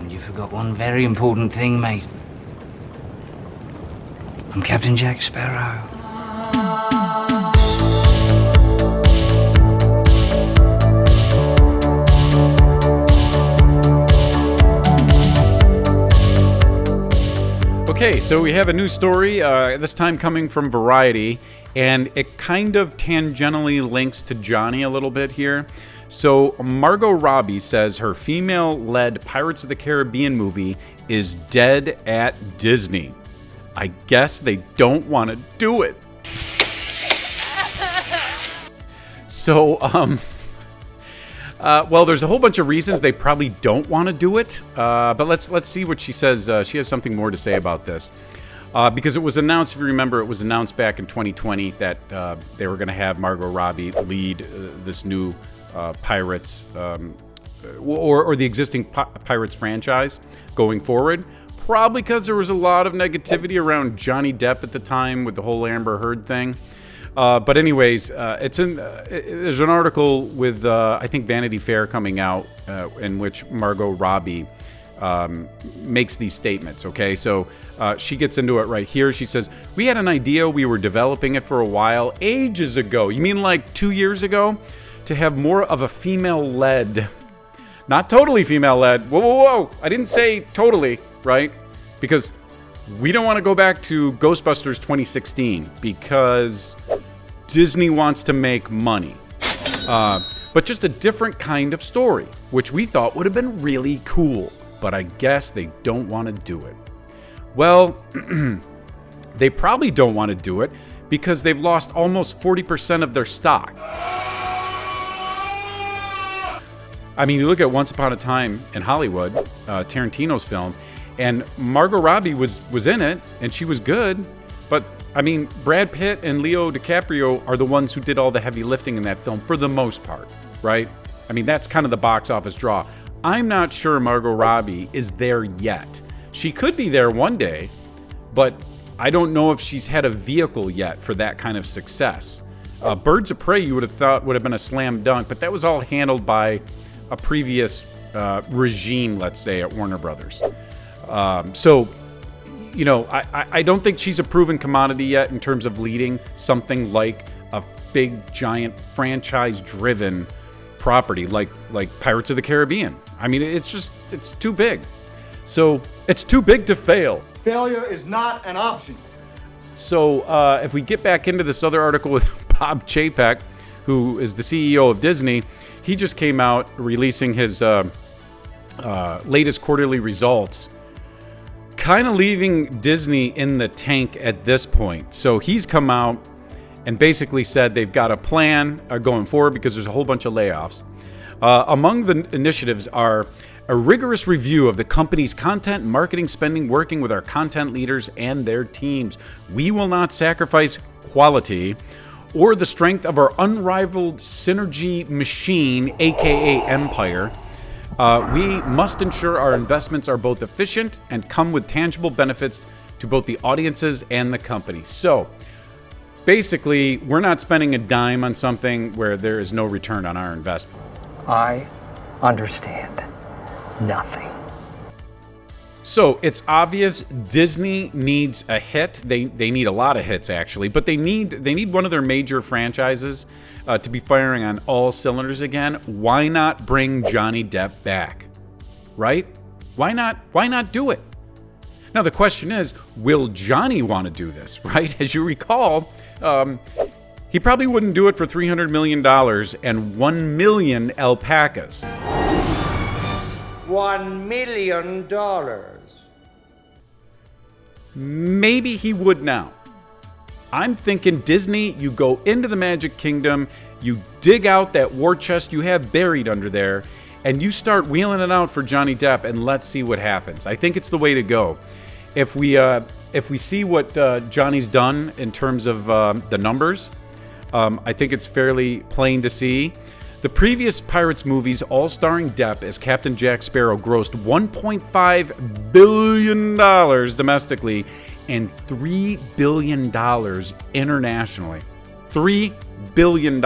And you forgot one very important thing, mate. I'm Captain Jack Sparrow. Okay, so we have a new story, this time coming from Variety, and it kind of tangentially links to Johnny a little bit here. So Margo Robbie says her female-led Pirates of the Caribbean movie is dead at Disney. I guess they don't want to do it. So, well, there's a whole bunch of reasons they probably don't want to do it, but let's see what she says. She has something more to say about this. Because it was announced, if you remember, it was announced back in 2020 that they were going to have Margot Robbie lead this new Pirates, or the existing Pirates franchise going forward. Probably because there was a lot of negativity around Johnny Depp at the time with the whole Amber Heard thing. But anyways, there's an article with, I think, Vanity Fair coming out in which Margot Robbie makes these statements, okay? So she gets into it right here. She says, "We had an idea. We were developing it for a while, ages ago." You mean like 2 years ago? To have more of a female-led, not totally female-led. Whoa, whoa, whoa. I didn't say totally, right? Because we don't want to go back to Ghostbusters 2016 because Disney wants to make money. But just a different kind of story, which we thought would have been really cool. But I guess they don't want to do it. Well, they probably don't want to do it because they've lost almost 40% of their stock. I mean, you look at Once Upon a Time in Hollywood, Tarantino's film, and Margot Robbie was in it, and she was good. But, I mean, Brad Pitt and Leo DiCaprio are the ones who did all the heavy lifting in that film for the most part, right? I mean, that's kind of the box office draw. I'm not sure Margot Robbie is there yet. She could be there one day, but I don't know if she's had a vehicle yet for that kind of success. Birds of Prey, you would have thought would have been a slam dunk, but that was all handled by a previous regime, let's say, at Warner Brothers. So, you know, I don't think she's a proven commodity yet in terms of leading something like a big, giant, franchise-driven property like Pirates of the Caribbean. I mean, it's too big. So, it's too big to fail. Failure is not an option. So, if we get back into this other article with Bob Chapek, who is the CEO of Disney, he just came out releasing his latest quarterly results, kind of leaving Disney in the tank at this point. So he's come out and basically said they've got a plan going forward because there's a whole bunch of layoffs. Among the initiatives are a rigorous review of the company's content and marketing spending, working with our content leaders and their teams. We will not sacrifice quality or the strength of our unrivaled synergy machine, aka Empire. We must ensure our investments are both efficient and come with tangible benefits to both the audiences and the company. So, basically, we're not spending a dime on something where there is no return on our investment. I understand nothing. So it's obvious Disney needs a hit. They need a lot of hits, actually, but they need one of their major franchises to be firing on all cylinders again. Why not bring Johnny Depp back? Right? Why not do it? Now the question is, will Johnny want to do this? Right? As you recall, he probably wouldn't do it for $300 million and 1 million alpacas. $1 million. Maybe he would now. I'm thinking Disney, you go into the Magic Kingdom, you dig out that war chest you have buried under there, and you start wheeling it out for Johnny Depp, and let's see what happens. I think it's the way to go. If we see what Johnny's done in terms of the numbers, I think it's fairly plain to see. The previous Pirates movies, all starring Depp as Captain Jack Sparrow, grossed $1.5 billion domestically and $3 billion internationally. $3 billion.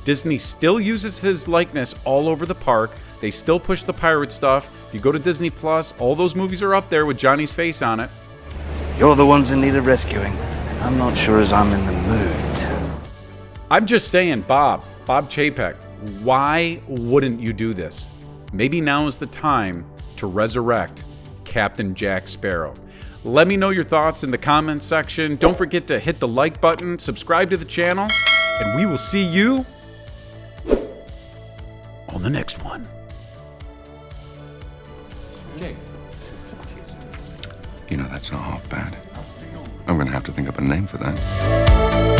Disney still uses his likeness all over the park. They still push the pirate stuff. If you go to Disney Plus, all those movies are up there with Johnny's face on it. You're the ones in need of rescuing. I'm not sure as I'm in the mood. I'm just saying, Bob Chapek, why wouldn't you do this? Maybe now is the time to resurrect Captain Jack Sparrow. Let me know your thoughts in the comments section. Don't forget to hit the like button, subscribe to the channel, and we will see you on the next one. Jake. You know, that's not half bad. I'm going to have to think up a name for that.